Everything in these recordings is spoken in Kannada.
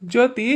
ಜ್ಯೋತಿ,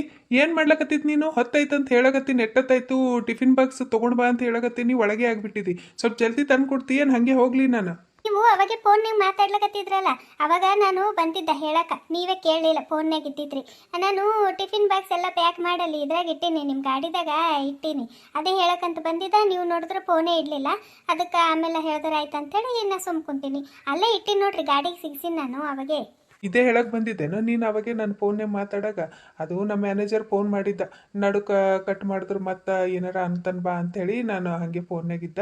ಏನು ಮಾಡ್ಲಕತ್ತಿದ್ ನೀನು? ಹೊತ್ತೈತೆ ಅಂತ ಹೇಳಕತ್ತೀನಿ, ಎಟ್ಟತ್ತಾಯ್ತು? ಟಿಫಿನ್ ಬಾಕ್ಸ್ ತೊಗೊಂಡು ಬಾ ಅಂತ ಹೇಳಕತ್ತೀನಿ, ಒಳಗೆ ಆಗ್ಬಿಟ್ಟಿದಿ. ಸ್ವಲ್ಪ ಜಲ್ದಿ ತಂದು ಕೊಡ್ತೀಯ, ಹಂಗೆ ಹೋಗ್ಲಿ ನಾನು. ನೀವು ಅವಾಗೆ ಫೋನ್ನಾಗ ಮಾತಾಡ್ಲಕತ್ತಿದ್ರಲ್ಲ, ಅವಾಗ ನಾನು ಬಂದಿದ್ದ ಹೇಳಕ ನೀವೇ ಕೇಳಲಿಲ್ಲ, ಫೋನ್ಯಾಗ ಇಟ್ಟಿದ್ರಿ. ನಾನು ಟಿಫಿನ್ ಬಾಕ್ಸ್ ಎಲ್ಲ ಪ್ಯಾಕ್ ಮಾಡಲಿ ಇದ್ರಾಗ ಇಟ್ಟೀನಿ, ನಿಮ್ಮ ಗಾಡಿದಾಗ ಇಟ್ಟೀನಿ. ಅದೇ ಹೇಳಕ್ಕಂತ ಬಂದಿದ್ದ, ನೀವು ನೋಡಿದ್ರೆ ಫೋನೇ ಇಡಲಿಲ್ಲ. ಅದಕ್ಕೆ ಆಮೇಲೆ ಹೇಳಿದ್ರೆ ಆಯ್ತು ಅಂತೇಳಿ ಇನ್ನು ಸುಮ್ಕೊಂತೀನಿ. ಅಲ್ಲೇ ಇಟ್ಟಿನಿ ನೋಡ್ರಿ, ಗಾಡಿಗೆ ಸಿಗಿಸಿನಿ ನಾನು ಅವಾಗೆ. ಇದೇ ಹೇಳಕ್ ಬಂದಿದ್ದೇನೋ ನೀನು ಅವಾಗೆ ನನ್ನ ಫೋನ್ನೇ ಮಾತಾಡಾಗ? ಅದು ನಮ್ಮ ಮ್ಯಾನೇಜರ್ ಫೋನ್ ಮಾಡಿದ್ದ, ನಡುಕ ಕಟ್ ಮಾಡಿದ್ರು ಮತ್ತೆ ಏನಾರ ಅಂತನ್ ಬಾ ಅಂತೇಳಿ ನಾನು ಹಾಗೆ ಫೋನ್ನಾಗಿದ್ದ.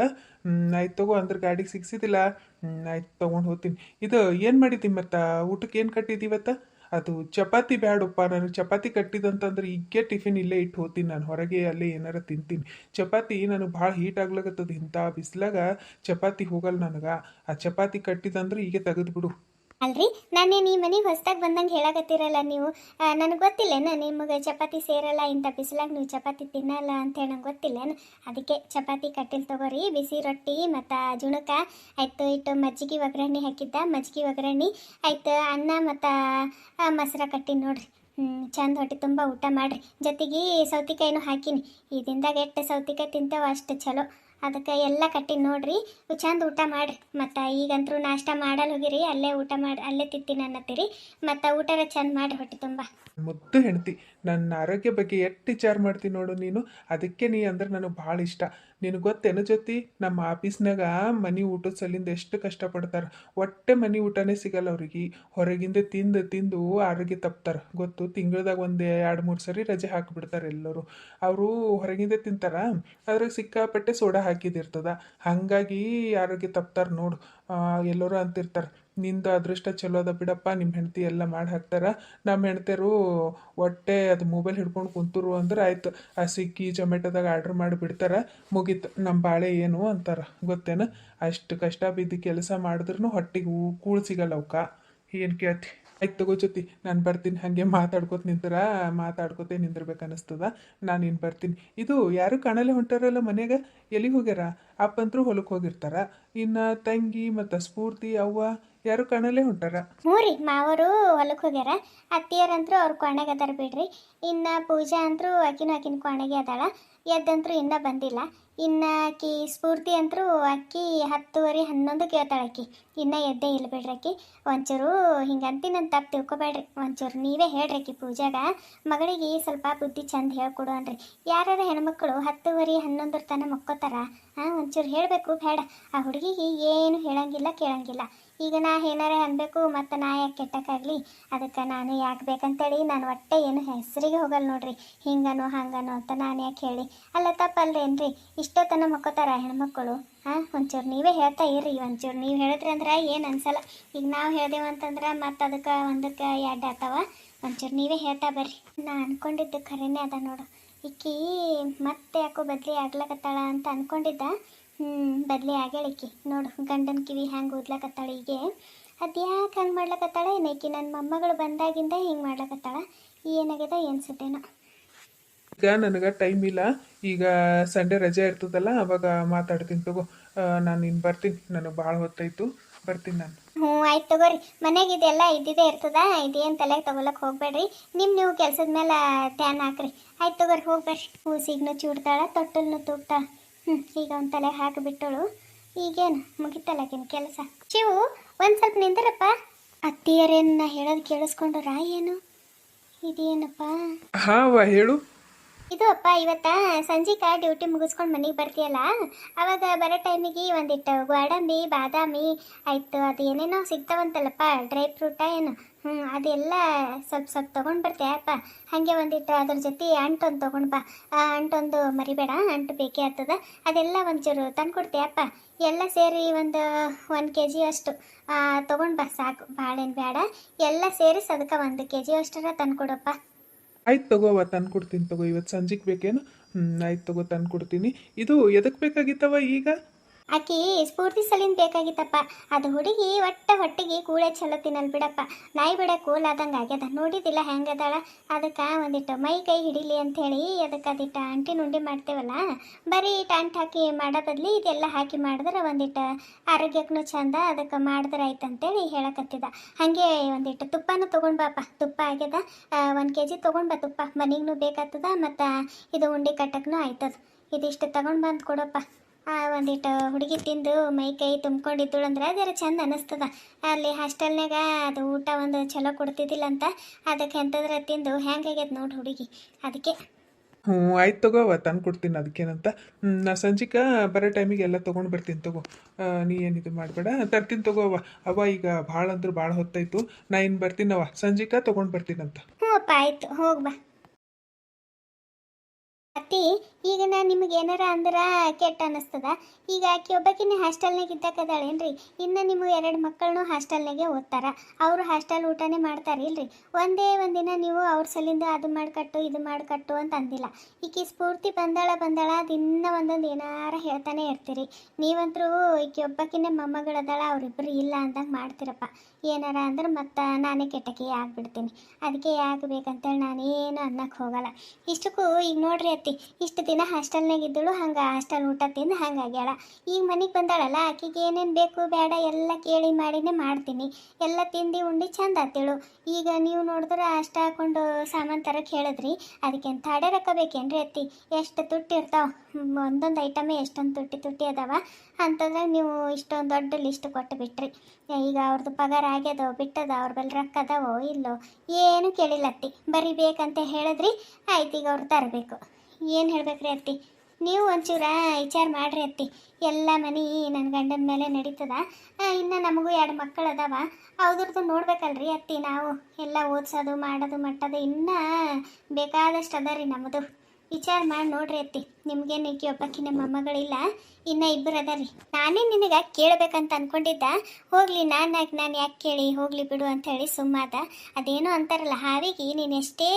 ಆಯ್ತು ತಗೋ ಅಂದ್ರೆ ಗಾಡಿಗೆ ಸಿಗ್ಸಿದಿಲ್ಲ. ಆಯ್ತು ತೊಗೊಂಡು ಹೋಗ್ತೀನಿ. ಇದು ಏನು ಮಾಡಿದ್ದಿ ಮತ್ತು? ಊಟಕ್ಕೆ ಏನು ಕಟ್ಟಿದ್ದೀವತ್ತ? ಅದು ಚಪಾತಿ ಬ್ಯಾಡಪ್ಪ, ನನಗೆ ಚಪಾತಿ ಕಟ್ಟಿದಂತಂದ್ರೆ ಈಗೇ ಟಿಫಿನ್ ಇಲ್ಲೇ ಇಟ್ಟು ಹೋಗ್ತೀನಿ ನಾನು, ಹೊರಗೆ ಅಲ್ಲೇ ಏನಾರ ತಿಂತೀನಿ. ಚಪಾತಿ ನನಗೆ ಭಾಳ ಹೀಟ್ ಆಗ್ಲಕತ್ತದ, ಇಂಥ ಬಿಸ್ಲಾಗ ಚಪಾತಿ ಹೋಗಲ್ಲ ನನಗೆ. ಆ ಚಪಾತಿ ಕಟ್ಟಿದಂದ್ರೆ ಈಗ ತೆಗೆದ್ಬಿಡು. ಅಲ್ರಿ, ನಾನೇನು ಈ ಮನೆಗೆ ಹೊಸ್ದಾಗಿ ಬಂದಂಗೆ ಹೇಳಕತ್ತೀರಲ್ಲ ನೀವು. ನನಗೆ ಗೊತ್ತಿಲ್ಲೇನ ನಿಮಗೆ ಚಪಾತಿ ಸೇರಲ್ಲ, ಇಂಥ ಬಿಸಿಲಾಗ ನೀವು ಚಪಾತಿ ತಿನ್ನಲ್ಲ ಅಂತೇಳಿ ನಂಗೆ ಗೊತ್ತಿಲ್ಲೇನು. ಅದಕ್ಕೆ ಚಪಾತಿ ಕಟ್ಟಿಲ್ ತಗೋರಿ, ಬಿಸಿ ರೊಟ್ಟಿ ಮತ್ತು ಜುಣಕ ಆಯ್ತು, ಇಟ್ಟು ಮಜ್ಜಿಗೆ ಒಗ್ಗರಣೆ ಹಾಕಿದ್ದ, ಮಜ್ಜಿಗೆ ಒಗ್ಗರಣೆ ಆಯ್ತು, ಅನ್ನ ಮತ್ತು ಮೊಸರ ಕಟ್ಟಿ ನೋಡ್ರಿ. ಚಂದ ಹೊಟ್ಟೆ ತುಂಬ ಊಟ ಮಾಡಿರಿ. ಜೊತೆಗೆ ಸೌತಿಕಾಯಿನೂ ಹಾಕಿನಿ. ಈ ದಿನದಾಗ ಎಷ್ಟು ಸೌತಿಕಾಯಿ ತಿಂತೇವೆ ಅಷ್ಟು ಚಲೋ. ಅದಕ್ಕೆ ಎಲ್ಲ ಕಟ್ಟಿ ನೋಡ್ರಿ, ಚಂದ ಊಟ ಮಾಡಿರಿ. ಮತ್ತು ಈಗಂತರೂ ನಾಷ್ಟ ಮಾಡಲ್ಲ ಹೋಗಿರಿ, ಅಲ್ಲೇ ಊಟ ಮಾಡಿ ಅಲ್ಲೇ ತಿತ್ತೀನಿ ಅನ್ನತ್ತೀರಿ. ಮತ್ತು ಊಟರ ಚಂದ ಮಾಡಿರಿ ಹೊಟ್ಟೆ ತುಂಬ. ಮುದ್ದು ಹೆಂಡ್ತಿ, ನನ್ನ ಆರೋಗ್ಯ ಬಗ್ಗೆ ಎಷ್ಟು ವಿಚಾರ ಮಾಡ್ತೀನಿ ನೋಡು ನೀನು. ಅದಕ್ಕೆ ನೀ ಅಂದ್ರೆ ನನಗೆ ಭಾಳ ಇಷ್ಟ. ನಿನಗೆ ಗೊತ್ತೇನು ಜ್ಯೋತಿ, ನಮ್ಮ ಆಫೀಸ್ನಾಗ ಮನೆ ಊಟದ ಸಲಿಂದ ಎಷ್ಟು ಕಷ್ಟಪಡ್ತಾರೆ. ಒಟ್ಟೆ ಮನೆ ಊಟನೇ ಸಿಗಲ್ಲ ಅವ್ರಿಗೆ, ಹೊರಗಿಂದ ತಿಂದು ತಿಂದು ಆರೋಗ್ಯ ತಪ್ತಾರೆ ಗೊತ್ತು. ತಿಂಗಳದಾಗ ಒಂದು 2-3 ಸರಿ ರಜೆ ಹಾಕಿಬಿಡ್ತಾರೆ ಎಲ್ಲರೂ. ಅವರು ಹೊರಗಿಂದ ತಿಂತಾರ, ಅದ್ರಾಗ ಸಿಕ್ಕಾಪಟ್ಟೆ ಸೋಡಾ ಹಾಕಿದಿರ್ತದ, ಹಾಗಾಗಿ ಆರೋಗ್ಯ ತಪ್ತಾರೆ ನೋಡು. ಎಲ್ಲರೂ ಅಂತಿರ್ತಾರೆ, ನಿಂದು ಅದೃಷ್ಟ ಚಲೋ ಅದ ಬಿಡಪ್ಪ, ನಿಮ್ಮ ಹೆಂಡತಿ ಎಲ್ಲ ಮಾಡಿ ಹಾಕ್ತಾರ. ನಮ್ಮ ಹೆಣ್ತಿಯರು ಒಟ್ಟೆ ಅದು ಮೊಬೈಲ್ ಹಿಡ್ಕೊಂಡು ಕುಂತರು ಅಂದ್ರೆ ಆಯ್ತು, ಆ ಸ್ವಿಗ್ಗಿ ಜೊಮೆಟೊದಾಗ ಆರ್ಡ್ರ್ ಮಾಡಿ ಬಿಡ್ತಾರೆ, ಮುಗೀತು ನಮ್ಮ ಬಾಳೆ ಏನು ಅಂತಾರೆ ಗೊತ್ತೇನು. ಅಷ್ಟು ಕಷ್ಟ ಬಿದ್ದು ಕೆಲಸ ಮಾಡಿದ್ರೂ ಹೊಟ್ಟಿಗೆ ಕೂಳು ಸಿಗಲ್ಲ ಅವಕ್ಕ. ಏನು ಕೇಳ್ತಿ? ಆಯ್ತು ತಗೋ ಜ್ಯೋತಿ, ನಾನು ಬರ್ತೀನಿ. ಹಾಗೆ ಮಾತಾಡ್ಕೋತ ಮಾತಾಡ್ಕೋತೇ ನಿಂದಿರ್ಬೇಕು ಅನ್ನಿಸ್ತದ. ನಾನು ಇನ್ನು ಬರ್ತೀನಿ. ಇದು ಯಾರು ಕಾಣಲ್ಲೇ ಹೊಂಟಾರಲ್ಲ ಮನೆಯಾಗ, ಎಲ್ಲಿಗೆ ಹೋಗ್ಯಾರ? ಅಪ್ಪಂತರೂ ಹೊಲಕ್ಕೆ ಹೋಗಿರ್ತಾರ, ಇನ್ನು ತಂಗಿ ಮತ್ತು ಸ್ಫೂರ್ತಿ ಅವ್ವ ಯಾರು ಕಾಣಲ್ಲೇ ಹೊಂಟಾರ. ಹ್ಞೂ ರೀ, ಮಾವರು ಹೊಲಕ್ಕೆ ಹೋಗ್ಯಾರ. ಅತ್ತಿಯರಂತರೂ ಅವ್ರ ಕೊನೆಗೆ ಅದಾರ ಬಿಡ್ರಿ. ಇನ್ನು ಪೂಜಾ ಅಂತರೂ ಆಕಿನ ಕೊನೆಗೆ ಅದಾಳ. ಎದ್ದಂತರೂ ಇನ್ನೂ ಬಂದಿಲ್ಲ. ಇನ್ನು ಆಕಿ ಸ್ಫೂರ್ತಿ ಅಂತರೂ ಅಕ್ಕಿ 10:30 11 ಕೇಳ್ತಾಳೆ ಆಕಿ. ಇನ್ನೂ ಎದ್ದೇ ಇಲ್ಲ ಬಿಡ್ರಿ ಆಕಿ. ಒಂಚೂರು ಹಿಂಗಂತಿನಂತ ತಪ್ಪು ತಿಳ್ಕೊಬೇಡ್ರಿ. ಒಂಚೂರು ನೀವೇ ಹೇಳ್ರಿ ಆಕಿ ಪೂಜಾಗ, ಮಗಳಿಗೆ ಸ್ವಲ್ಪ ಬುದ್ಧಿ ಚಂದ ಹೇಳ್ಕೊಡು ಅನ್ರಿ. ಯಾರು ಹೆಣ್ಮಕ್ಳು 10:30 11 ತನಕ ಮಕ್ಕೋತಾರ? ಒಂಚೂರು ಹೇಳಬೇಕು ಬೇಡ? ಆ ಹುಡುಗಿಗೆ ಏನು ಹೇಳಂಗಿಲ್ಲ ಕೇಳಂಗಿಲ್ಲ. ಈಗ ನಾ ಏನಾರೇ ಅನ್ಬೇಕು ಮತ್ತು ನಾ ಯಾಕೆ ಕೆಟ್ಟಕ್ಕಾಗಲಿ? ಅದಕ್ಕೆ ನಾನು ಯಾಕೆ ಬೇಕಂತೇಳಿ ನಾನು ಒಟ್ಟೆ ಏನು ಹೆಸರಿಗೆ ಹೋಗಲ್ಲ ನೋಡ್ರಿ. ಹಿಂಗನೋ ಹಂಗನೋ ಅಂತ ನಾನು ಯಾಕೆ ಹೇಳಿ? ಅಲ್ಲ ತಪ್ಪಲ್ರೇನ್ರಿ? ಇಷ್ಟೊತ್ತನ ಮಕ್ಕೋತಾರ ಹೆಣ್ಮಕ್ಳು? ಒಂಚೂರು ನೀವೇ ಹೇಳ್ತಾ ಇರ್ರಿ. ಒಂಚೂರು ನೀವು ಹೇಳಿದ್ರಿ ಅಂದ್ರೆ ಏನು ಅನ್ಸಲ್ಲ. ಈಗ ನಾವು ಹೇಳ್ದೇವಂತಂದ್ರೆ ಮತ್ತು ಅದಕ್ಕೆ ಒಂದಕ್ಕೆ ಎರಡು ಆಗ್ತಾವ. ಒಂಚೂರು ನೀವೇ ಹೇಳ್ತಾ ಬರ್ರಿ. ನಾ ಅನ್ಕೊಂಡಿದ್ದು ಖರೇನೆ ಅದ ನೋಡು. ಈಕಿ ಮತ್ತೆ ಯಾಕೋ ಬದಲಿ ಆಗ್ಲಕತ್ತಾಳ ಅಂತ ಅನ್ಕೊಂಡಿದ್ದ. ಬದಲಿ ಆಗ್ಯಾಳಿಕ್ಕಿ ನೋಡು. ಗಂಡನ ಕಿವಿ ಹ್ಯಾಂಗೆ ಓದ್ಲಕತ್ತಾಳ ಹೀಗೆ. ಅದ್ಯಾಕೆ ಹಂಗೆ ಮಾಡ್ಲಕತ್ತಾಳ ಏನೈಕಿ? ನನ್ನ ಮೊಮ್ಮಗಳು ಬಂದಾಗಿಂದ ಹಿಂಗೆ ಮಾಡ್ಲಕತ್ತಾಳ. ಏನಾಗ್ಯದ ಅನ್ಸುತ್ತೇನೋ. ಈಗ ನನಗೆ ಟೈಮ್ ಇಲ್ಲ. ಈಗ ಸಂಡೇ ರಜೆ ಇರ್ತದಲ್ಲ, ಅವಾಗ ಮಾತಾಡ್ತೀನಿ ತಗೋ. ನಾನು ಇನ್ನು ಬರ್ತೀನಿ, ನನಗೆ ಭಾಳ ಹೊತ್ತಾಯಿತು, ಬರ್ತೀನಿ ನಾನು. ಆಯ್ತು ತಗೋರಿ. ಮನೆಗೆ ಇದೆಲ್ಲ ಇದ್ದಿದ್ದೇ ಇರ್ತದ, ಇದೇನು ತಲೆಗೆ ತಗೊಳಕ್ಕೆ ಹೋಗ್ಬೇಡ್ರಿ. ನೀವು ಕೆಲ್ಸದ ಮೇಲೆ ಧ್ಯಾನ ಹಾಕ್ರಿ. ಆಯ್ತು ತಗೋರಿ, ಹೋಗ್ಬೇಡ್ರಿ. ಕೂಸಿಗ್ನು ಚೂಡ್ತಾಳ, ತೊಟ್ಟಲ್ನು ತೂಗ್ತಾಳ. ಈಗ ಒಂದು ತಲೆ ಹಾಕಿಬಿಟ್ಟಳು. ಈಗೇನು ಮುಗಿತಲ್ಲಕೇನು ಕೆಲಸ. ಶಿವು, ಒಂದು ಸ್ವಲ್ಪ ನಿಂದರಪ್ಪ. ಅತ್ತಿಯರೇನ ಹೇಳೋದು ಕೇಳಿಸ್ಕೊಂಡ್ರಾ ಏನು? ಇದೇನಪ್ಪ? ಹಾಂ ಹೇಳು. ಇದು ಅಪ್ಪ, ಇವತ್ತ ಸಂಜೆಕ ಡ್ಯೂಟಿ ಮುಗಿಸ್ಕೊಂಡು ಮನೆಗೆ ಬರ್ತೀಯಲ್ಲ, ಅವಾಗ ಬರೋ ಟೈಮಿಗೆ ಒಂದಿಟ್ಟು ಗೋಡಂಬಿ ಬಾದಾಮಿ ಆಯಿತು, ಅದು ಏನೇನೋ ಸಿಗ್ತಾವಂತಲ್ಲಪ್ಪ, ಡ್ರೈ ಫ್ರೂಟ ಏನು, ಅದೆಲ್ಲ ಸ್ವಲ್ಪ ಸ್ವಲ್ಪ ತೊಗೊಂಡು ಬರ್ತೀಯಪ್ಪ. ಹಾಗೆ ಒಂದಿಟ್ಟು ಅದ್ರ ಜೊತೆ ಅಂಟೊಂದು ತೊಗೊಂಡು ಬಾ. ಆ ಅಂಟೊಂದು ಮರಿಬೇಡ, ಅಂಟು ಬೇಕೇ ಆಗ್ತದ. ಅದೆಲ್ಲ ಒಂಚೂರು ತಂದು ಕೊಡ್ತೀಯಪ್ಪ. ಎಲ್ಲ ಸೇರಿ ಒಂದು 1 kg ಅಷ್ಟು ತೊಗೊಂಡು ಬಾ ಸಾಕು, ಭಾಳೇನು ಬೇಡ. ಎಲ್ಲ ಸೇರಿಸಿ ಅದಕ್ಕೆ 1 kg ಅಷ್ಟರ ತಂದು ಕೊಡಪ್ಪ. ಆಯ್ತು ತಗೋವ, ತಂದು ಕೊಡ್ತೀನಿ ತಗೋ. ಇವತ್ತು ಸಂಜೆಗೆ ಬೇಕೇನು? ಆಯ್ತು ತಗೋ, ತಂದು ಕೊಡ್ತೀನಿ. ಇದು ಎದಕ್ಕೆ ಬೇಕಾಗಿತ್ತವ ಈಗ? ಆಕಿ ಸ್ಫೂರ್ತಿ ಸಲಿಂದ ಬೇಕಾಗಿತ್ತಪ್ಪ. ಅದು ಹುಡುಗಿ ಹೊಟ್ಟಿಗೆ ಕೂಳೆ ಚಲೋ ತಿನ್ನಲ್ ಬಿಡಪ್ಪ. ನಾಯಿ ಬಿಡ ಕೂಲ್ ಆದಂಗೆ ಆಗ್ಯದ. ನೋಡಿದಿಲ್ಲ ಹೆಂಗದಾಳ. ಅದಕ್ಕೆ ಒಂದಿಟ್ಟು ಮೈ ಕೈ ಹಿಡಿಲಿ ಅಂಥೇಳಿ ಅದಕ್ಕೆ ಅದಿಟ್ಟು ಅಂಟಿ ನುಂಡಿ ಮಾಡ್ತೇವಲ್ಲ, ಬರೀ ಅಂಟು ಹಾಕಿ ಮಾಡೋ ಬದ್ಲಿ ಇದೆಲ್ಲ ಹಾಕಿ ಮಾಡಿದ್ರೆ ಒಂದಿಟ್ಟು ಆರೋಗ್ಯಕ್ಕೂ ಚಂದ. ಅದಕ್ಕೆ ಮಾಡಿದ್ರೆ ಆಯ್ತು ಅಂತೇಳಿ ಹೇಳಕತ್ತಿದ. ಹಾಗೆ ಒಂದಿಟ್ಟು ತುಪ್ಪನೂ ತೊಗೊಂಡ್ಬಾಪ. ತುಪ್ಪ ಆಗ್ಯದ, 1 kg ತೊಗೊಂಡ್ಬಾ ತುಪ್ಪ. ಮನೆಗೂ ಬೇಕಾಗ್ತದ ಮತ್ತು ಇದು ಉಂಡೆ ಕಟ್ಟಕ್ಕೂ ಆಯ್ತದ. ಇದಿಷ್ಟು ತಗೊಂಡು ಬಂದು ಕೊಡಪ್ಪ. ಒಂದಿಟ್ಟು ಹುಡುಗಿ ತಿಂದು ಮೈ ಕೈ ತುಂಬ್ಕೊಂಡಿದ್ದಳು ಅಂದ್ರೆ ಜರ ಚಂದ ಅನ್ನಿಸ್ತದ. ಅಲ್ಲಿ ಹಾಸ್ಟೆಲ್ನಾಗ ಅದು ಊಟ ಒಂದು ಚಲೋ ಕೊಡ್ತಿದ್ದಿಲ್ಲ ಅಂತ, ಅದಕ್ಕೆ ಎಂತದ್ರ ತಿಂದು ಹೆಂಗಾಗ್ಯದ ನೋಡಿ ಹುಡುಗಿ. ಅದಕ್ಕೆ ಹ್ಞೂ ಆಯ್ತು ತಗೋ, ತಂದು ಕೊಡ್ತೀನಿ. ಅದಕ್ಕೇನಂತ ನಾ ಸಂಜಿಕೆ ಬರೋ ಟೈಮಿಗೆ ಎಲ್ಲ ತೊಗೊಂಡು ಬರ್ತೀನಿ ತಗೋ. ನೀ ಏನಿದು ಮಾಡಬೇಡ, ತರ್ತೀನಿ ತಗೋ ಅವ ಈಗ ಭಾಳ ಅಂದ್ರೆ ಭಾಳ ಹೊತ್ತಾಯ್ತು. ನಾ ಇನ್ನು ಬರ್ತೀನವ, ಸಂಜಿಕೆ ತೊಗೊಂಡು ಬರ್ತೀನಂತ. ಹ್ಞೂ ಅಪ್ಪ, ಆಯ್ತು ಹೋಗ್ಬಾ. ಅತ್ತಿ, ಈಗ ನಾನು ನಿಮಗೆ ಏನಾರ ಅಂದ್ರೆ ಕೆಟ್ಟ ಅನ್ನಿಸ್ತದ. ಈಗ ಆಕೆ ಒಬ್ಬಾಕಿನೇ ಹಾಸ್ಟೆಲ್ನಾಗ ಇದ್ದಕ್ಕದಾಳೇನ್ರಿ? ಇನ್ನು ನಿಮ್ಮ 2 ಮಕ್ಕಳನ್ನೂ ಹಾಸ್ಟೆಲ್ನಾಗೆ ಓದ್ತಾರ. ಅವರು ಹಾಸ್ಟೆಲ್ ಊಟನೇ ಮಾಡ್ತಾರೆ ಇಲ್ರಿ? ಒಂದೇ ಒಂದಿನ ನೀವು ಅವ್ರ ಸಲಿಂದ ಅದು ಮಾಡಿಕಟ್ಟು ಇದು ಮಾಡಿಕಟ್ಟು ಅಂತ ಅಂದಿಲ್ಲ. ಈಕೆ ಸ್ಫೂರ್ತಿ ಬಂದಾಳ ದಿನ ಒಂದೊಂದು ಏನಾರ ಹೇಳ್ತಾನೆ ಇರ್ತೀರಿ. ನೀವಂತರೂ ಈಕೆ ಒಬ್ಬಾಕಿನೇ ಮೊಮ್ಮಗಳದಾಳ, ಅವರಿಬ್ಬರು ಇಲ್ಲ ಅಂದಂಗೆ ಮಾಡ್ತೀರಪ್ಪ. ಏನಾರ ಅಂದ್ರೆ ಮತ್ತೆ ನಾನೇ ಕೆಟ್ಟಕ್ಕೆ ಆಗ್ಬಿಡ್ತೀನಿ. ಅದಕ್ಕೆ ಯಾಕೆ ಬೇಕಂತೇಳಿ ನಾನೇನು ಅನ್ನಕ್ಕೆ ಹೋಗಲ್ಲ. ಇಷ್ಟಕ್ಕೂ ಈಗ ನೋಡ್ರಿ ಅತ್ತಿ, ಇಷ್ಟು ದಿನ ಹಾಸ್ಟೆಲ್ನಾಗ ಇದ್ದಳು, ಹಂಗೆ ಹಾಸ್ಟೆಲ್ ಊಟ ತಿಂದು ಹಂಗಾಗ್ಯಾಳ. ಈಗ ಮನೆಗೆ ಬಂದಾಳಲ್ಲ, ಆಕೆಗೆ ಏನೇನು ಬೇಕು ಬೇಡ ಎಲ್ಲ ಕೇಳಿ ಮಾಡಿನೇ ಮಾಡ್ತೀನಿ. ಎಲ್ಲ ತಿಂದು ಉಂಡು ಚಂದ ಆತೇಳು. ಈಗ ನೀವು ನೋಡಿದ್ರೆ ಅಷ್ಟು ಹಾಕೊಂಡು ಸಾಮಾನು ತರಕ್ಕೆ ಹೇಳಿದ್ರಿ, ಅದಕ್ಕೆ ತಾಡೆ ರೊಕ್ಕ ಬೇಕೇನ್ರಿ ಅತ್ತಿ? ಎಷ್ಟು ತುಟ್ಟಿ ಇರ್ತಾವೆ, ಒಂದೊಂದು ಐಟಮೇ ಎಷ್ಟೊಂದು ತುಟ್ಟಿ ಅದಾವ. ಅಂತಂದ್ರೆ ನೀವು ಇಷ್ಟೊಂದು ದೊಡ್ಡ ಲಿಸ್ಟ್ ಕೊಟ್ಟು ಬಿಟ್ರಿ. ಈಗ ಅವ್ರದ್ದು ಪಗಾರ ಆಗ್ಯದೋ ಬಿಟ್ಟದ, ಅವ್ರ ಬಲ್ಲಿ ರೊಕ್ಕ ಅದಾವೋ ಇಲ್ಲೋ ಏನು ಕೇಳಿಲ್ಲತ್ತಿ. ಬರೀ ಬೇಕಂತ ಹೇಳಿದ್ರಿ, ಆಯ್ತು ಈಗ ಅವ್ರು ತರಬೇಕು. ಏನು ಹೇಳ್ಬೇಕ್ರಿ ಅತ್ತಿ? ನೀವು ಒಂಚೂರ ವಿಚಾರ ಮಾಡ್ರಿ ಅತ್ತಿ. ಎಲ್ಲ ಮನೆ ನನ್ನ ಗಂಡನ ಮೇಲೆ ನಡೀತದ. ಇನ್ನು ನಮಗೂ 2 ಮಕ್ಕಳು ಅದಾವ, ಅವ್ರದ್ದು ನೋಡ್ಬೇಕಲ್ರಿ ಅತ್ತಿ. ನಾವು ಎಲ್ಲ ಓದಿಸೋದು ಮಾಡೋದು ಮಟ್ಟದು ಇನ್ನೂ ಬೇಕಾದಷ್ಟು ಅದ ರೀ ನಮ್ಮದು. ವಿಚಾರ ಮಾಡಿ ನೋಡ್ರಿ ಅತ್ತಿ. ನಿಮ್ಗೇನು ಈಕಿ ಒಬ್ಬಾಕಿನ ಮೊಮ್ಮಗಳಿಲ್ಲ, ಇನ್ನು 2 ಅದ ರೀ. ನಾನೇ ನಿನಗೆ ಕೇಳಬೇಕಂತ ಅಂದ್ಕೊಂಡಿದ್ದ. ಹೋಗಲಿ, ನಾನು ಯಾಕೆ ಕೇಳಿ, ಹೋಗಲಿ ಬಿಡು ಅಂಥೇಳಿ ಸುಮ್ಮಾದ. ಅದೇನೋ ಅಂತಾರಲ್ಲ, ಹಾವಿಗೆ ನೀನು ಎಷ್ಟೇ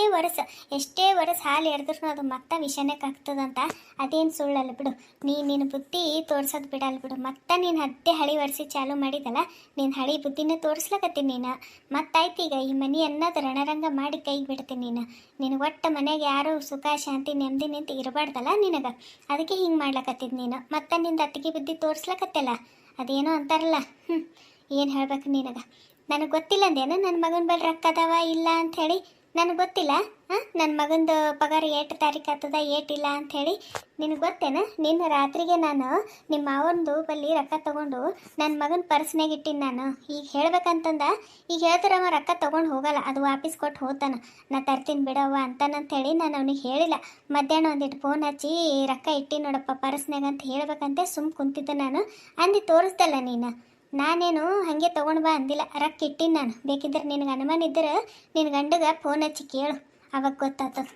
ವರ್ಷ ಹಾಲು ಎರೆದ್ರೂ ಅದು ಮತ್ತೆ ವಿಷಯಕ್ಕೆ ಆಗ್ತದಂತ. ಅದೇನು ಸುಳ್ಳಲ್ಲ ಬಿಡು. ನಿನ್ನ ಬುದ್ಧಿ ತೋರ್ಸೋದು ಬಿಡಲ್ಲ ಬಿಡು. ಮತ್ತೆ ನೀನು ಅದೇ ಹಳಿ ವರ್ಷಿ ಚಾಲು ಮಾಡಿದಲ್ಲ, ನೀನು ಹಳಿ ಬುದ್ಧಿನ ತೋರಿಸ್ಲಕತ್ತೀನಿ ನೀನು. ಮತ್ತಾಯ್ತು ಈಗ ಈ ಮನೆ ಅನ್ನೋದು ರಣರಂಗ ಮಾಡಿ ಕೈಗೆ ಬಿಡ್ತೀನಿ ನೀನು. ನಿನಗೆ ಒಟ್ಟು ಮನೆಗೆ ಯಾರು ಸುಖ ಶಾಂತಿ ನೆಮ್ಮದಿ ನಿಂತು ಇರಬಾರ್ದಲ್ಲ ನಿನಗೆ. ಅದಕ್ಕೆ ಹಿಂಗೆ ಮಾಡ್ಲಕತ್ತಿದ್ ನೀನು. ಮತ್ತೆ ನಿಂದು ಅತ್ತಿಗೆ ಬುದ್ಧಿ ತೋರಿಸ್ಲಕತ್ತಲ್ಲ. ಅದೇನೋ ಅಂತಾರಲ್ಲ, ಏನು ಹೇಳ್ಬೇಕು ನಿನಗೆ? ನನಗೆ ಗೊತ್ತಿಲ್ಲ ಅಂದೇನು ನನ್ನ ಮಗನ ಬಳಿ ರೊಕ್ಕ ಅದಾವ ಇಲ್ಲ ಅಂಥೇಳಿ? ನನಗೆ ಗೊತ್ತಿಲ್ಲ. ನನ್ನ ಮಗಂದು ಪಗಾರ 8 ತಾರೀಕು ಆಗ್ತದ, ಏಟಿಲ್ಲ ಅಂಥೇಳಿ ನಿನಗೆ ಗೊತ್ತೇನ? ನಿನ್ನ ರಾತ್ರಿಗೆ ನಾನು ನಿಮ್ಮ ಮಾವನದು ಬಲ್ಲಿ ರೊಕ್ಕ ತೊಗೊಂಡು ನನ್ನ ಮಗನ ಪರ್ಸ್ನಾಗ ಇಟ್ಟಿನಿ ನಾನು. ಈಗ ಹೇಳ್ಬೇಕಂತಂದ, ಈಗ ಹೇಳ್ತಾರೆ ಅವ ರೊಕ್ಕ ತೊಗೊಂಡು ಹೋಗಲ್ಲ, ಅದು ವಾಪಸ್ ಕೊಟ್ಟು ಹೋಗ್ತಾನೆ. ನಾ ತರ್ತೀನಿ ಬಿಡವ್ವ ಅಂತಾನಂತೇಳಿ ನಾನು ಅವನಿಗೆ ಹೇಳಿಲ್ಲ. ಮಧ್ಯಾಹ್ನ ಒಂದಿಟ್ಟು ಫೋನ್ ಹಚ್ಚಿ ರೊಕ್ಕ ಇಟ್ಟಿ ನೋಡಪ್ಪ ಪರ್ಸ್ನಾಗ ಅಂತ ಹೇಳ್ಬೇಕಂತೆ ಸುಮ್ಮ ಕುಂತಿದ್ದೆ ನಾನು. ಅಂದು ತೋರಿಸ್ದಲ್ಲ ನೀನು. ನಾನೇನು ಹಾಗೆ ತೊಗೊಂಡು ಬಾ ಅಂದಿಲ್ಲ, ರೊಕ್ಕ ಇಟ್ಟಿನಿ ನಾನು. ಬೇಕಿದ್ರೆ ನಿನಗೆ ಅನುಮಾನ ಇದ್ರೆ ನಿನ್ನ ಗಂಡಗೆ ಫೋನ್ ಹಚ್ಚಿ ಕೇಳು, ಅವಾಗ ಗೊತ್ತಾಗ್ತದೆ.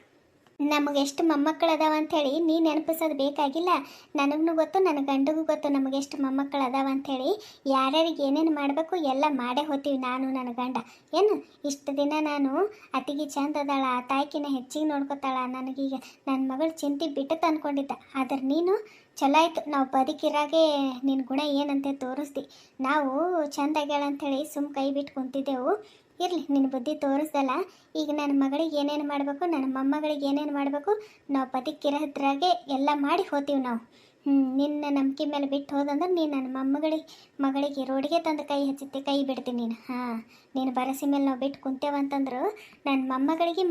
ನಮಗೆ ಎಷ್ಟು ಮೊಮ್ಮಕ್ಕಳು ಅದಾವ ಅಂಥೇಳಿ ನೀ ನೆನಪಿಸೋದು ಬೇಕಾಗಿಲ್ಲ. ನನಗೂ ಗೊತ್ತು, ನನ್ನ ಗಂಡಗೂ ಗೊತ್ತು ನಮಗೆ ಎಷ್ಟು ಮೊಮ್ಮಕ್ಕಳು ಅದಾವ ಅಂಥೇಳಿ. ಯಾರ್ಯಾರಿಗೆ ಏನೇನು ಮಾಡಬೇಕು ಎಲ್ಲ ಮಾಡೇ ಹೋಗ್ತೀವಿ ನಾನು ನನ್ನ ಗಂಡ. ಏನು ಇಷ್ಟು ದಿನ ನಾನು ಅತಿಗೆ ಚಂದ ಅದಾಳ, ಆ ತಾಯ್ಕಿನ ಹೆಚ್ಚಿಗೆ ನೋಡ್ಕೊತಾಳ, ನನಗೀಗ ನನ್ನ ಮಗಳು ಚಿಂತೆ ಬಿಟ್ಟು ತಂದ್ಕೊಂಡಿದ್ದ. ಆದ್ರೆ ನೀನು ಚಲೋ ಆಯಿತು, ನಾವು ಬದುಕಿರಾಗೆ ನಿನ್ನ ಗುಣ ಏನಂತೆ ತೋರಿಸ್ದಿ. ನಾವು ಚಂದ ಆಗ್ಯಾಳ ಅಂಥೇಳಿ ಸುಮ್ಮ ಕೈ ಬಿಟ್ಟು ಕುಂತಿದ್ದೆವು. ಇರಲಿ, ನಿನ್ನ ಬುದ್ಧಿ ತೋರಿಸ್ದಲ್ಲ. ಈಗ ನನ್ನ ಮಗಳಿಗೆ ಏನೇನು ಮಾಡಬೇಕು, ನನ್ನ ಮೊಮ್ಮಗಳಿಗೆ ಏನೇನು ಮಾಡಬೇಕು, ನಾವು ಬದುಕಿರೋದ್ರಾಗೆ ಎಲ್ಲ ಮಾಡಿ ಹೋತೀವಿ ನಾವು. ನಿನ್ನ ನಂಬಿಕೆ ಮೇಲೆ ಬಿಟ್ಟು ಹೋದಂದ್ರೆ ನೀನು ನನ್ನ ಮಗಳಿಗೆ ರೋಡಿಗೆ ತಂದು ಕೈ ಹಚ್ಚುತ್ತೆ, ಕೈ ಬಿಡ್ತೀನಿ ನೀನು. ನೀನು ಭರಸೆ ಮೇಲೆ ನಾವು ಬಿಟ್ಟು ಕುಂತೇವಂತಂದ್ರು ನನ್ನ ಮಗಳಿಗೆ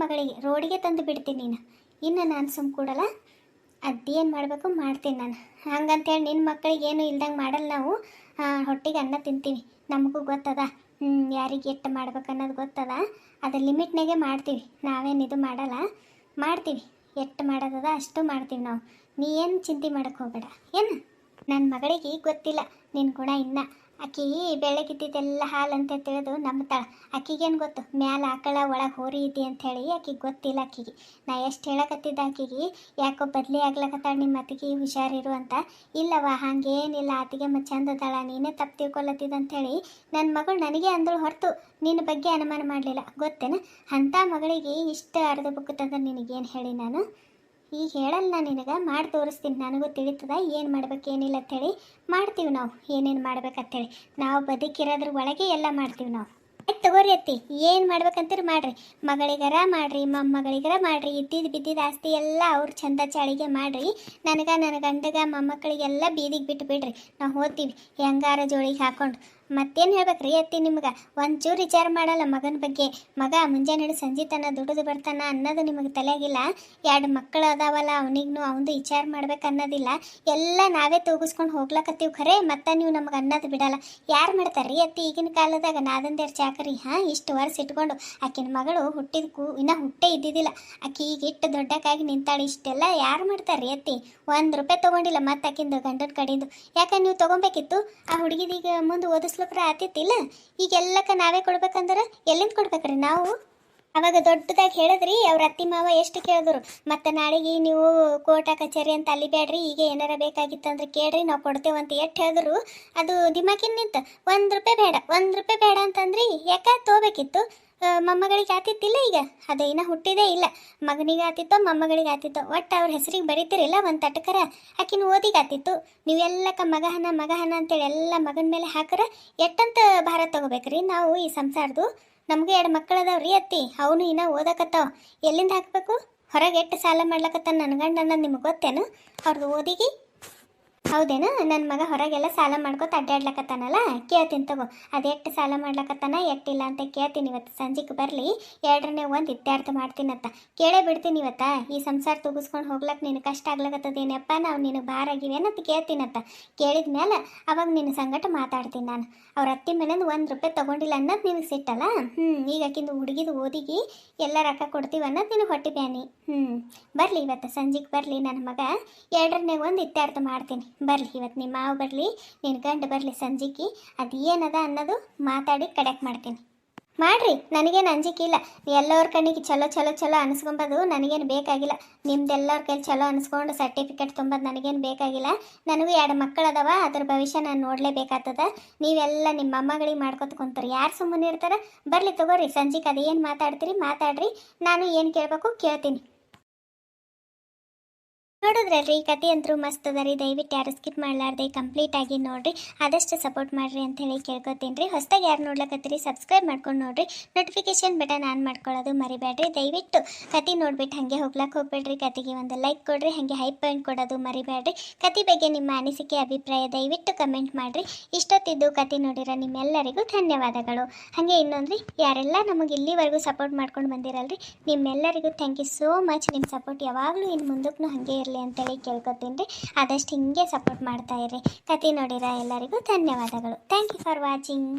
ರೋಡಿಗೆ ತಂದು ಬಿಡ್ತೀನಿ ನೀನು. ಇನ್ನು ನಾನು ಸುಮ್ಮ ಕೂಡಲ್ಲ, ಅದೇನು ಮಾಡಬೇಕು ಮಾಡ್ತೀನಿ ನಾನು. ಹಂಗಂತೇಳಿ ನಿನ್ನ ಮಕ್ಕಳಿಗೆ ಏನು ಇಲ್ದಂಗೆ ಮಾಡಲ್ಲ ನಾವು. ಹೊಟ್ಟೆಗೆ ಅನ್ನ ತಿಂತೀವಿ, ನಮಗೂ ಗೊತ್ತದ ಯಾರಿಗೆ ಎಷ್ಟು ಮಾಡ್ಬೇಕು ಅನ್ನೋದು ಗೊತ್ತದ. ಅದು ಲಿಮಿಟ್ನಾಗೆ ಮಾಡ್ತೀವಿ, ನಾವೇನು ಇದು ಮಾಡಲ್ಲ, ಮಾಡ್ತೀವಿ. ಎಷ್ಟು ಮಾಡೋದದ ಅಷ್ಟು ಮಾಡ್ತೀವಿ ನಾವು. ನೀ ಏನು ಚಿಂತೆ ಮಾಡೋಕ್ಕೆ ಹೋಗಬೇಡ ಏನು. ನನ್ನ ಮಗಳಿಗೆ ಗೊತ್ತಿಲ್ಲ ನಿನ್ನ ಗುಣ ಇನ್ನು. ಆಕಿ ಬೆಳಗಿದ್ದಿದ್ದೆಲ್ಲ ಹಾಲು ಅಂತ ತಿಳಿದು ನಂಬ್ತಾಳೆ. ಆಕಿಗೇನು ಗೊತ್ತು ಮ್ಯಾಲೆ ಆಕಳ ಒಳಗೆ ಹೋರಿ ಐತಿ ಅಂಥೇಳಿ ಆಕಿಗೆ ಗೊತ್ತಿಲ್ಲ. ಆಕಿಗೆ ನಾ ಎಷ್ಟು ಹೇಳಕತ್ತಿದ್ದ ಆಕಿಗೆ, ಯಾಕೋ ಬದಲಿ ಆಗ್ಲಕತ್ತಾಳೆ ನಿಮ್ಮ ಅತ್ತಿಗೆ, ಹುಷಾರಿರು ಅಂತ. ಇಲ್ಲವ ಹಾಗೇನಿಲ್ಲ, ಅತ್ತಿಗೆ ಮತ್ತು ಚಂದದಾಳ, ನೀನೇ ತಪ್ಪು ತಿಳ್ಕೊಳತ್ತಿದ್ದ ಅಂಥೇಳಿ ನನ್ನ ಮಗಳು ನನಗೆ ಅಂದಳು ಹೊರತು ನಿನ್ನ ಬಗ್ಗೆ ಅನುಮಾನ ಮಾಡಲಿಲ್ಲ. ಗೊತ್ತೇನ? ಅಂಥ ಮಗಳಿಗೆ ಇಷ್ಟು ಅರ್ಧ ಬುಕ್ ತಂದ್ರೆ ನಿನಗೇನು ಹೇಳಿ ನಾನು ಈಗ ಹೇಳಲ್ಲ ನಾನು ನಿನಗೆ ಮಾಡಿ ತೋರಿಸ್ತೀನಿ. ನನಗೂ ತಿಳಿತದ ಏನು ಮಾಡ್ಬೇಕು ಏನಿಲ್ಲ ಅಂತೇಳಿ. ಮಾಡ್ತೀವಿ ನಾವು ಏನೇನು ಮಾಡ್ಬೇಕಂತೇಳಿ. ನಾವು ಬದುಕಿರೋದ್ರ ಒಳಗೆ ಎಲ್ಲ ಮಾಡ್ತೀವಿ ನಾವು. ಆಯ್ತು ತಗೋರಿ ಅತ್ತಿ, ಏನು ಮಾಡ್ಬೇಕಂತೀರಿ ಮಾಡ್ರಿ. ಮಗಳಿಗರ ಮಾಡ್ರಿ, ಮೊಮ್ಮಗಳಿಗರ ಮಾಡ್ರಿ, ಇದ್ದಿದ್ದು ಬಿದ್ದಿದ್ದು ಆಸ್ತಿ ಎಲ್ಲ ಅವ್ರು ಚಂದ ಚಾಳಿಗೆ ಮಾಡ್ರಿ. ನನ್ನ ಗಂಡಗ ಮೊಮ್ಮಕ್ಕಳಿಗೆಲ್ಲ ಬೀದಿಗೆ ಬಿಟ್ಟು ಬಿಡ್ರಿ. ನಾವು ಹೋಗ್ತೀವಿ ಹೆಂಗಾರ ಜೋಳಿಗೆ ಹಾಕೊಂಡು. ಮತ್ತೇನು ಹೇಳ್ಬೇಕ್ರಿ ಅತ್ತಿ ನಿಮ್ಗೆ? ಒಂಚೂರು ವಿಚಾರ ಮಾಡಲ್ಲ ಮಗನ ಬಗ್ಗೆ. ಮಗ ಮುಂಜಾನೆ ಸಂಜೆ ತನ ದುಡಿದು ಬರ್ತಾನ ಅನ್ನೋದು ನಿಮಗೆ ತಲೆಯಾಗಿಲ್ಲ. 2 ಮಕ್ಕಳು ಅದಾವಲ್ಲ, ಅವನಿಗೂ ಅವನದು ವಿಚಾರ ಮಾಡ್ಬೇಕು ಅನ್ನೋದಿಲ್ಲ. ಎಲ್ಲ ನಾವೇ ತೂಗಿಸ್ಕೊಂಡು ಹೋಗ್ಲಕತ್ತೀವಿ ಖರೆ, ಮತ್ತೆ ನೀವು ನಮಗೆ ಅನ್ನೋದು ಬಿಡಲ್ಲ. ಯಾರು ಮಾಡ್ತಾರ್ರಿ ಅತ್ತಿ ಈಗಿನ ಕಾಲದಾಗ? ನಾದಂದೇರು ಚಾಕರಿ ಇಷ್ಟು ವರ್ಷ ಇಟ್ಕೊಂಡು. ಆಕಿನ ಮಗಳು ಇನ್ನೂ ಹುಟ್ಟೇ ಇದ್ದಿದ್ದಿಲ್ಲ. ಆಕಿ ಈಗ ಇಟ್ಟು ದೊಡ್ಡಕ್ಕಾಗಿ ನಿಂತಾಳೆ. ಇಷ್ಟೆಲ್ಲ ಯಾರು ಮಾಡ್ತಾರ್ರಿ ಅತ್ತಿ? 1 ರೂಪಾಯಿ ತೊಗೊಂಡಿಲ್ಲ ಮತ್ತೆ ಆಕಿಂದು ಗಂಡನ ಕಡೆಯಿಂದ. ಯಾಕೆ ನೀವು ತೊಗೊಬೇಕಿತ್ತು? ಆ ಹುಡುಗಿದೀಗ ಮುಂದೆ ಓದಿಸ್ಲಕ್ರ ಆತಿತ್ತಿಲ್ಲ. ಈಗೆಲ್ಲಕ್ಕ ನಾವೇ ಕೊಡ್ಬೇಕಂದ್ರೆ ಎಲ್ಲಿಂದ ಕೊಡ್ಬೇಕ್ರಿ ನಾವು? ಅವಾಗ ದೊಡ್ಡದಾಗಿ ಹೇಳಿದ್ರಿ, ಅವ್ರ ಅತ್ತಿ ಮಾವ ಎಷ್ಟು ಕೇಳಿದ್ರು. ಮತ್ತು ನಾಳೆಗೆ ನೀವು ಕೋರ್ಟ ಕಚೇರಿ ಅಂತ ಅಲ್ಲಿ ಬೇಡ್ರಿ, ಈಗ ಏನಾರ ಬೇಕಾಗಿತ್ತಂದ್ರೆ ಕೇಳ್ರಿ, ನಾವು ಕೊಡ್ತೇವೆ ಅಂತ ಎಷ್ಟು ಹೇಳಿದ್ರು. ಅದು ದಿಮಾಕಿನ ನಿಂತು 1 ರೂಪಾಯಿ ಬೇಡ 1 ರೂಪಾಯಿ ಬೇಡ ಅಂತಂದ್ರಿ. ಯಾಕೆ ತೊಗೋಬೇಕಿತ್ತು? ಮೊಮ್ಮಗಳಿಗೆ ಆತಿತ್ತಿಲ್ಲ. ಈಗ ಅದು ಇನ್ನೂ ಹುಟ್ಟಿದೇ ಇಲ್ಲ. ಮಗನಿಗೆ ಆತಿತ್ತೋ ಮೊಮ್ಮಗಳಿಗೆ ಆತಿತ್ತೋ, ಒಟ್ಟು ಅವ್ರ ಹೆಸರಿಗೆ ಬರೀತಿರಿಲ್ಲ ಒಂದು ತಟಕರ. ಆಕಿನ ಓದಿಗೆ ಆತಿತ್ತು. ನೀವೆಲ್ಲಕ್ಕ ಮಗಹನ ಅಂತೇಳಿ ಎಲ್ಲ ಮಗನ ಮೇಲೆ ಹಾಕರ ಎಷ್ಟಂತ ಭಾರ ತೊಗೋಬೇಕ್ರಿ ನಾವು ಈ ಸಂಸಾರದು? ನಮಗೂ 2 ಮಕ್ಕಳು ಅದಾವ್ರಿ ಅತ್ತಿ, ಅವನು ಇನ್ನೂ ಓದಕತ್ತಾವ. ಎಲ್ಲಿಂದ ಹಾಕಬೇಕು? ಹೊರಗೆ ಎಷ್ಟು ಸಾಲ ಮಾಡ್ಲಕತ್ತಾನ ನನ್ನ ಗಂಡ ಅನ್ನೋದು ನಿಮಗೆ ಗೊತ್ತೇನು? ಅವ್ರದ್ದು ಓದಿಗೆ ಹೌದೇನು? ನನ್ನ ಮಗ ಹೊರಗೆಲ್ಲ ಸಾಲ ಮಾಡ್ಕೊತ ಅಡ್ಡಾಡ್ಲಕತ್ತಾನಲ್ಲ, ಕೇಳ್ತೀನಿ ತಗೋ. ಅದೆಷ್ಟು ಸಾಲ ಮಾಡ್ಲಕತ್ತಾನ ಎಷ್ಟಿಲ್ಲ ಅಂತ ಕೇಳ್ತೀನಿ. ಇವತ್ತು ಸಂಜೆಗೆ ಬರಲಿ, 2ನೇ ಒಂದು ಇತ್ಯಾರ್ಥ ಮಾಡ್ತೀನತ್ತ. ಕೇಳೇ ಬಿಡ್ತೀನಿ ಇವತ್ತ. ಈ ಸಂಸಾರ ತುಗಿಸ್ಕೊಂಡು ಹೋಗ್ಲಕ್ಕೆ ನಿನಗೆ ಕಷ್ಟ ಆಗ್ಲಕತ್ತದೇನಪ್ಪ, ನಾವು ನಿನಗೆ ಭಾರ ಆಗಿವೇನಂತ ಕೇಳ್ತೀನತ್ತ. ಕೇಳಿದ ಮೇಲೆ ಅವಾಗ ನಿನ್ನ ಸಂಗಟ ಮಾತಾಡ್ತೀನಿ ನಾನು. ಅವ್ರ ಅತ್ತಿ ಮನೆಯಿಂದ 1 ರೂಪಾಯಿ ತೊಗೊಂಡಿಲ್ಲ ಅನ್ನೋದು ನಿನಗೆ ಸಿಟ್ಟಲ್ಲ? ಈಗ ಆಕಿಂದು ಹುಡುಗಿದು ಓದಿಗೆ ಎಲ್ಲ ರೊಕ್ಕ ಕೊಡ್ತೀವಿ ಅನ್ನೋದು ನಿನಗೆ ಹೊಟ್ಟೆ ಬ್ಯಾನಿ. ಬರಲಿ ಇವತ್ತು ಸಂಜೆಗೆ ಬರಲಿ ನನ್ನ ಮಗ, 2ನೇ ಒಂದು ಇತ್ಯಾರ್ಥ ಮಾಡ್ತೀನಿ. ಬರಲಿ ಇವತ್ತು ನಿಮ್ಮ ಮಾವು ಬರಲಿ, ನಿನ್ನ ಗಂಡು ಬರಲಿ ಸಂಜೆಗೆ. ಅದು ಏನದ ಅನ್ನೋದು ಮಾತಾಡಿ ಕಡೆಕ್ಟ್ ಮಾಡ್ತೀನಿ. ಮಾಡ್ರಿ, ನನಗೇನು ಅಂಜಿಕಿಲ್ಲ. ಎಲ್ಲರ ಕಣ್ಣಿಗೆ ಚಲೋ ಚಲೋ ಚಲೋ ಅನಿಸ್ಕೊಂಬೋದು ನನಗೇನು ಬೇಕಾಗಿಲ್ಲ. ನಿಮ್ದೆಲ್ಲರ ಕೈಲಿ ಚಲೋ ಅನಿಸ್ಕೊಂಡು ಸರ್ಟಿಫಿಕೇಟ್ ತುಂಬೋದು ನನಗೇನು ಬೇಕಾಗಿಲ್ಲ. ನನಗೂ 2 ಮಕ್ಕಳು ಅದಾವ, ಅದ್ರ ಭವಿಷ್ಯ ನಾನು ನೋಡಲೇಬೇಕಾಗ್ತದ. ನೀವೆಲ್ಲ ನಿಮ್ಮ ಮೊಮ್ಮಗಳಿಗೆ ಮಾಡ್ಕೊತ ಕುಂತಾರೆ, ಯಾರು ಸುಮ್ಮನೆ ಇರ್ತಾರೆ? ಬರಲಿ ತಗೋರಿ ಸಂಜೆಗೆ. ಅದು ಏನು ಮಾತಾಡ್ತೀರಿ ಮಾತಾಡ್ರಿ, ನಾನು ಏನು ಕೇಳಬೇಕು ಕೇಳ್ತೀನಿ. ನೋಡಿದ್ರಲ್ರಿ, ಈ ಕತೆ ಅಂತೂ ಮಸ್ತ್ ಅದ ರೀ. ದಯವಿಟ್ಟು ಯಾರು ಸ್ಕಿಪ್ ಮಾಡಲಾರ್ದೆ ಕಂಪ್ಲೀಟ್ ಆಗಿ ನೋಡ್ರಿ. ಆದಷ್ಟು ಸಪೋರ್ಟ್ ಮಾಡಿರಿ ಅಂತ ಹೇಳಿ ಕೇಳ್ಕೊತೀನಿ ರೀ. ಹೊಸದಾಗಿ ಯಾರು ನೋಡ್ಲಕತ್ತೀರಿ ಸಬ್ಸ್ಕ್ರೈಬ್ ಮಾಡ್ಕೊಂಡು ನೋಡ್ರಿ. ನೋಟಿಫಿಕೇಶನ್ ಬಟನ್ ಆನ್ ಮಾಡ್ಕೊಳ್ಳೋದು ಮರಿಬೇಡ್ರಿ. ದಯವಿಟ್ಟು ಕತೆ ನೋಡ್ಬಿಟ್ಟು ಹಾಗೆ ಹೋಗ್ಲಕ್ಕೆ ಹೋಗ್ಬೇಡ್ರಿ. ಕತೆಗೆ ಒಂದು ಲೈಕ್ ಕೊಡ್ರಿ, ಹಾಗೆ ಹೈ ಪಾಯಿಂಟ್ ಕೊಡೋದು ಮರಿಬೇಡ್ರಿ. ಕತೆ ಬಗ್ಗೆ ನಿಮ್ಮ ಅನಿಸಿಕೆ ಅಭಿಪ್ರಾಯ ದಯವಿಟ್ಟು ಕಮೆಂಟ್ ಮಾಡಿರಿ. ಇಷ್ಟೊತ್ತಿದ್ದು ಕತೆ ನೋಡಿರೋ ನಿಮ್ಮೆಲ್ಲರಿಗೂ ಧನ್ಯವಾದಗಳು. ಹಾಗೆ ಇನ್ನೊಂದ್ರಿ, ಯಾರೆಲ್ಲ ನಮಗೆ ಇಲ್ಲಿವರೆಗೂ ಸಪೋರ್ಟ್ ಮಾಡ್ಕೊಂಡು ಬಂದಿರಲ್ರಿ, ನಿಮ್ಮೆಲ್ಲರಿಗೂ ಥ್ಯಾಂಕ್ ಯು ಸೋ ಮಚ್. ನಿಮ್ಮ ಸಪೋರ್ಟ್ ಯಾವಾಗಲೂ ಇನ್ನು ಮುಂದಕ್ಕೂ ಹಾಗೆ ಇರಲಿ ಅಂತೇಳಿ ಕೇಳ್ಕೊತೀನಿ ರೀ. ಆದಷ್ಟು ಹಿಂಗೆ ಸಪೋರ್ಟ್ ಮಾಡ್ತಾ ಇರ್ರಿ. ಕತೆ ನೋಡಿರೋ ಎಲ್ಲರಿಗೂ ಧನ್ಯವಾದಗಳು. Thank you for watching.